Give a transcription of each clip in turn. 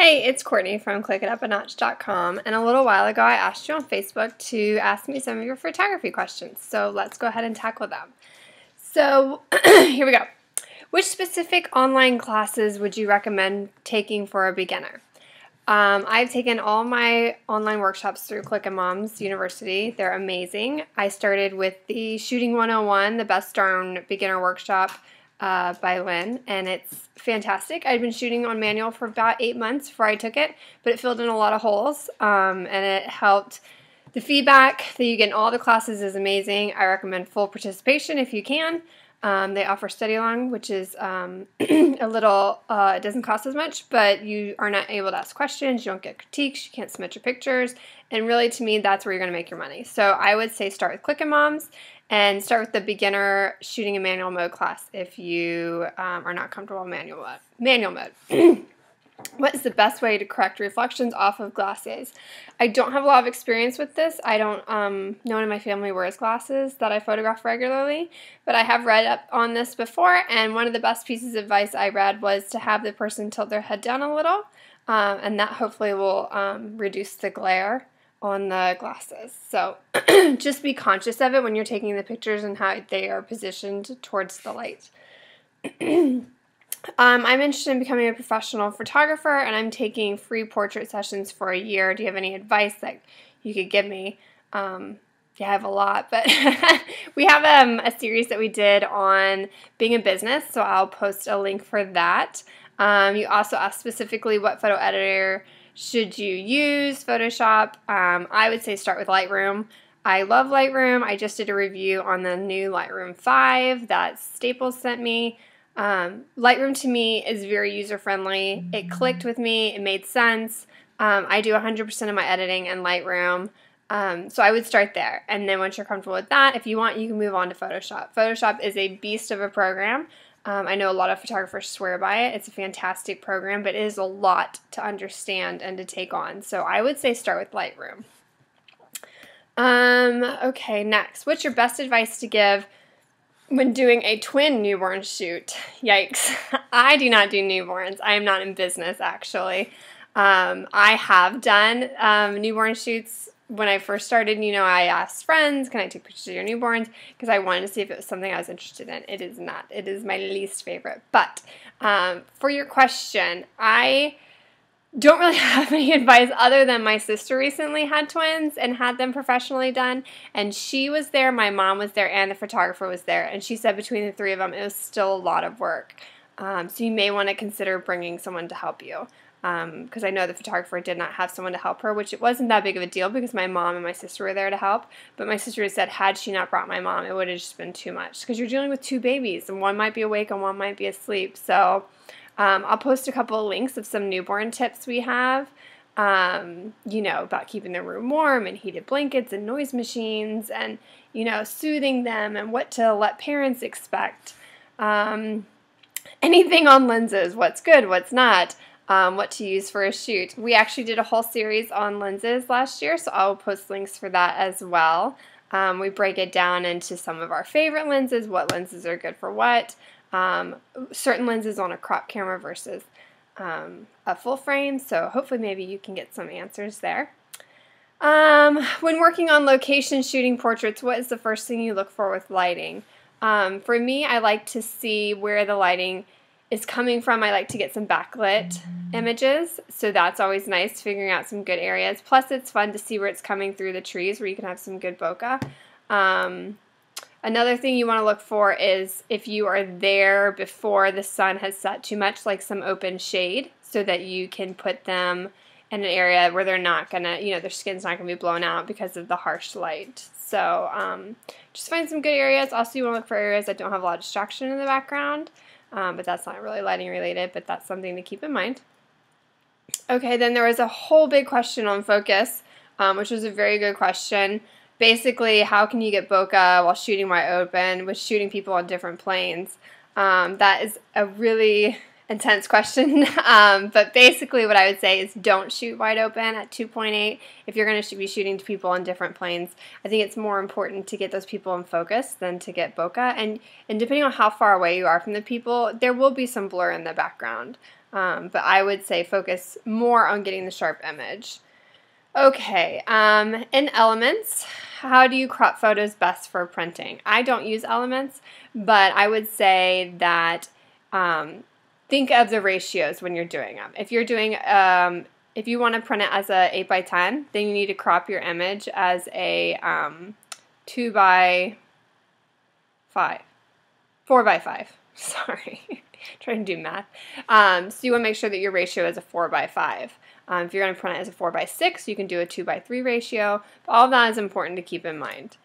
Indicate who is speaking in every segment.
Speaker 1: Hey, it's Courtney from ClickItUpANotch.com, and a little while ago I asked you on Facebook to ask me some of your photography questions, so let's go ahead and tackle them. So here we go. Which specific online classes would you recommend taking for a beginner? I've taken all my online workshops through Click and Moms University. They're amazing. I started with the Shooting 101, the Best Darn Beginner Workshop by Lynn, and it's fantastic. I'd been shooting on manual for about 8 months before I took it, but it filled in a lot of holes, and it helped. The feedback that you get in all the classes is amazing. I recommend full participation if you can. They offer study along, which is a little, it doesn't cost as much, but you are not able to ask questions, you don't get critiques, you can't submit your pictures, and really to me that's where you're going to make your money. So I would say start with Click and Moms and start with the beginner shooting in manual mode class if you are not comfortable in manual mode. What is the best way to correct reflections off of glasses? I don't have a lot of experience with this. I don't, no one in my family wears glasses that I photograph regularly, but I have read up on this before, and one of the best pieces of advice I read was to have the person tilt their head down a little, and that hopefully will reduce the glare on the glasses. So just be conscious of it when you're taking the pictures and how they are positioned towards the light. I'm interested in becoming a professional photographer, and I'm taking free portrait sessions for a year. Do you have any advice that you could give me? Yeah, I have a lot, but we have a series that we did on being a business, so I'll post a link for that. You also asked specifically what photo editor should you use, Photoshop. I would say start with Lightroom. I love Lightroom. I just did a review on the new Lightroom 5 that Staples sent me. Lightroom to me is very user-friendly. It clicked with me. It made sense. I do 100% of my editing in Lightroom. So I would start there. And then once you're comfortable with that, if you want, you can move on to Photoshop. Photoshop is a beast of a program. I know a lot of photographers swear by it. It's a fantastic program, but it is a lot to understand and to take on. So I would say start with Lightroom. Okay, next. What's your best advice to give when doing a twin newborn shoot? Yikes. I do not do newborns. I am not in business, actually. I have done newborn shoots. When I first started, I asked friends, can I take pictures of your newborns? Because I wanted to see if it was something I was interested in. It is not. It is my least favorite. But for your question, I don't really have any advice other than my sister recently had twins and had them professionally done, and she was there, my mom was there, and the photographer was there, and she said between the three of them it was still a lot of work. So you may want to consider bringing someone to help you, because I know the photographer did not have someone to help her, which it wasn't that big of a deal because my mom and my sister were there to help, but my sister said had she not brought my mom, it would have just been too much, because you're dealing with two babies, and one might be awake and one might be asleep. So I'll post a couple of links of some newborn tips we have, about keeping the room warm and heated blankets and noise machines and, soothing them and what to let parents expect. Anything on lenses, what's good, what's not, what to use for a shoot. We actually did a whole series on lenses last year, so I'll post links for that as well. We break it down into some of our favorite lenses, what lenses are good for what. Certain lenses on a crop camera versus a full frame, so hopefully maybe you can get some answers there. When working on location shooting portraits, what is the first thing you look for with lighting? For me, I like to see where the lighting is coming from. I like to get some backlit images, so that's always nice, figuring out some good areas. Plus it's fun to see where it's coming through the trees where you can have some good bokeh. Another thing you want to look for is if you are there before the sun has set too much, like some open shade, so that you can put them in an area where they're not going to, their skin's not going to be blown out because of the harsh light. So just find some good areas. Also, you want to look for areas that don't have a lot of distraction in the background, but that's not really lighting related, but that's something to keep in mind. Okay, then there was a whole big question on focus, which was a very good question. Basically, how can you get bokeh while shooting wide open with shooting people on different planes? That is a really intense question, but basically what I would say is don't shoot wide open at 2.8 if you're going to be shooting to people on different planes. I think it's more important to get those people in focus than to get bokeh, and depending on how far away you are from the people, there will be some blur in the background. But I would say focus more on getting the sharp image. Okay, in Elements, how do you crop photos best for printing? I don't use Elements, but I would say that think of the ratios when you're doing them. If you're doing, if you want to print it as a 8x10, then you need to crop your image as a 2x5, 4x5. Sorry, trying to do math. So you want to make sure that your ratio is a 4x5. If you're going to print it as a 4x6, you can do a 2x3 ratio. But all of that is important to keep in mind.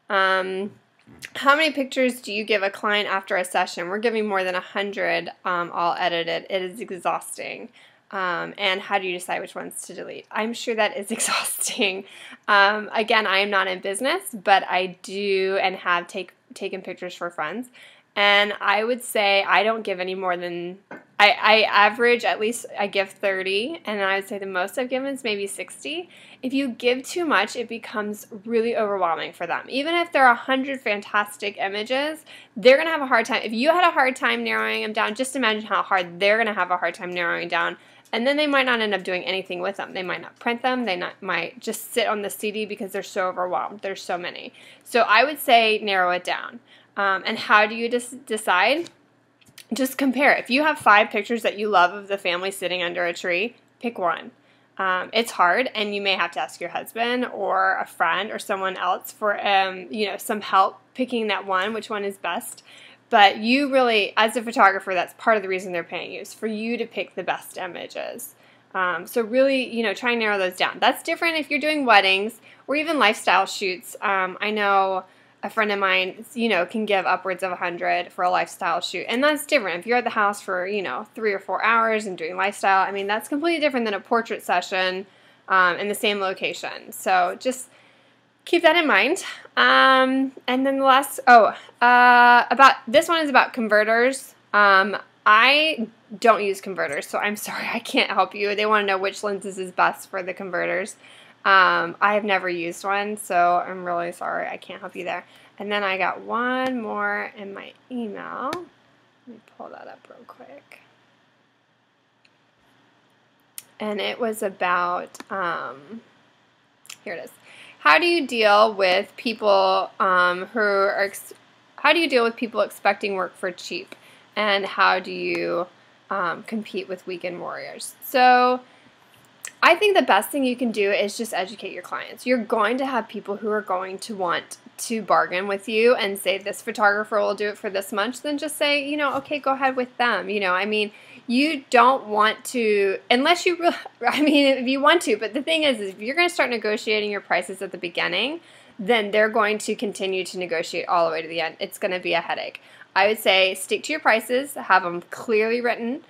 Speaker 1: How many pictures do you give a client after a session? We're giving more than 100 all edited. It is exhausting. And how do you decide which ones to delete? I'm sure that is exhausting. Again, I am not in business, but I do and have taken pictures for friends. And I would say I don't give any more than, I average at least, I give 30, and I would say the most I've given is maybe 60. If you give too much, it becomes really overwhelming for them. Even if there are 100 fantastic images, they're going to have a hard time. If you had a hard time narrowing them down, just imagine how hard they're going to have a hard time narrowing down. And then they might not end up doing anything with them. They might not print them. They might just sit on the CD because they're so overwhelmed. There's so many. So I would say narrow it down. And how do you decide? Just compare. If you have 5 pictures that you love of the family sitting under a tree, pick one. It's hard, and you may have to ask your husband or a friend or someone else for some help picking that one, which one is best. But you really, as a photographer, that's part of the reason they're paying you, is for you to pick the best images. So really, try and narrow those down. That's different if you're doing weddings or even lifestyle shoots. I know a friend of mine, can give upwards of 100 for a lifestyle shoot. And that's different. If you're at the house for, 3 or 4 hours and doing lifestyle, I mean, that's completely different than a portrait session in the same location. So just keep that in mind. And then the last, about this one is about converters. I don't use converters, so I'm sorry, I can't help you. They want to know which lenses is best for the converters. I have never used one, so I'm really sorry, I can't help you there. And then I got one more in my email. Let me pull that up real quick. And it was about, here it is. How do you deal with people how do you deal with people expecting work for cheap? And how do you compete with weekend warriors? So I think the best thing you can do is just educate your clients. You're going to have people who are going to want to bargain with you and say this photographer will do it for this much. Then just say, okay, go ahead with them. I mean, you don't want to, unless you really, if you want to, but the thing is if you're going to start negotiating your prices at the beginning, then they're going to continue to negotiate all the way to the end. It's going to be a headache. I would say stick to your prices, have them clearly written,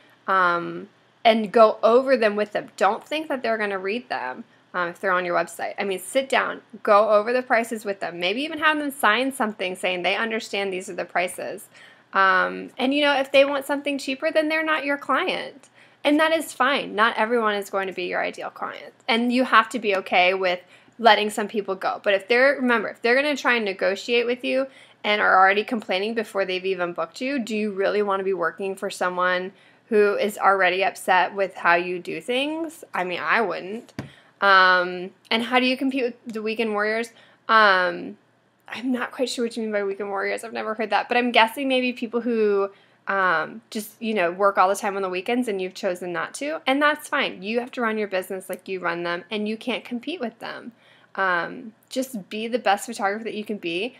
Speaker 1: and go over them with them. Don't think that they're going to read them if they're on your website. I mean, sit down, go over the prices with them. Maybe even have them sign something saying they understand these are the prices. And if they want something cheaper, then they're not your client. And that is fine. Not everyone is going to be your ideal client. And you have to be okay with letting some people go. But if they're going to try and negotiate with you and are already complaining before they've even booked you, do you really want to be working for someone who is already upset with how you do things? I mean, I wouldn't. And how do you compete with the weekend warriors? I'm not quite sure what you mean by weekend warriors. I've never heard that. But I'm guessing maybe people who just, work all the time on the weekends and you've chosen not to. And that's fine. You have to run your business like you run them, and you can't compete with them. Just be the best photographer that you can be.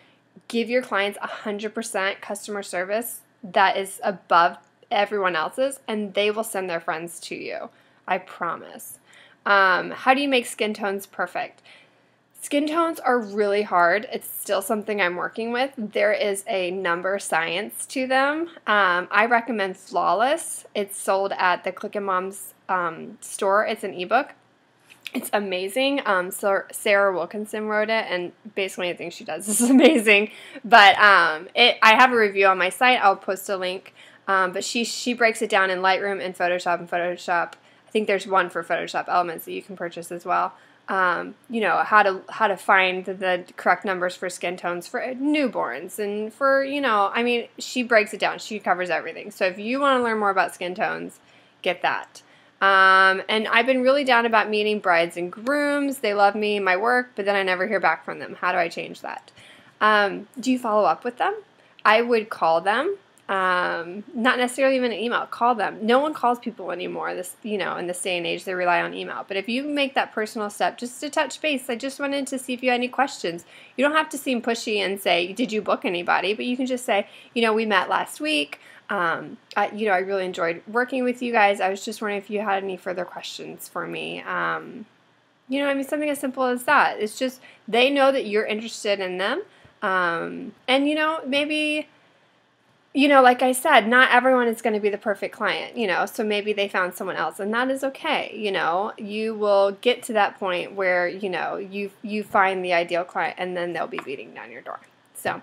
Speaker 1: Give your clients 100% customer service that is above everyone else's, and they will send their friends to you. I promise. How do you make skin tones perfect? Skin tones are really hard. It's still something I'm working with. There is a number science to them. I recommend Flawless. It's sold at the Click and Moms store. It's an ebook. It's amazing. Sarah Wilkinson wrote it, and basically anything she does is amazing. But I have a review on my site. I'll post a link. But she breaks it down in Lightroom and Photoshop. I think there's one for Photoshop Elements that you can purchase as well. How to find the correct numbers for skin tones for newborns and for, she breaks it down. She covers everything. So if you want to learn more about skin tones, get that. And I've been really down about meeting brides and grooms. They love me, my work, but then I never hear back from them. How do I change that? Do you follow up with them? I would call them. Not necessarily even an email. Call them. No one calls people anymore. In this day and age, they rely on email. But if you make that personal step, just to touch base, I just wanted to see if you had any questions. You don't have to seem pushy and say, "Did you book anybody?" But you can just say, we met last week. I really enjoyed working with you guys. I was just wondering if you had any further questions for me. Something as simple as that. It's just they know that you're interested in them. Maybe. Like I said, not everyone is going to be the perfect client, so maybe they found someone else, and that is okay. You will get to that point where, you find the ideal client, and then they'll be beating down your door. So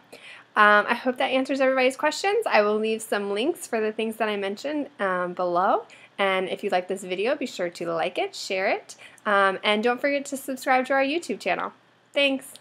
Speaker 1: I hope that answers everybody's questions. I will leave some links for the things that I mentioned below, and if you like this video, be sure to like it, share it, and don't forget to subscribe to our YouTube channel. Thanks.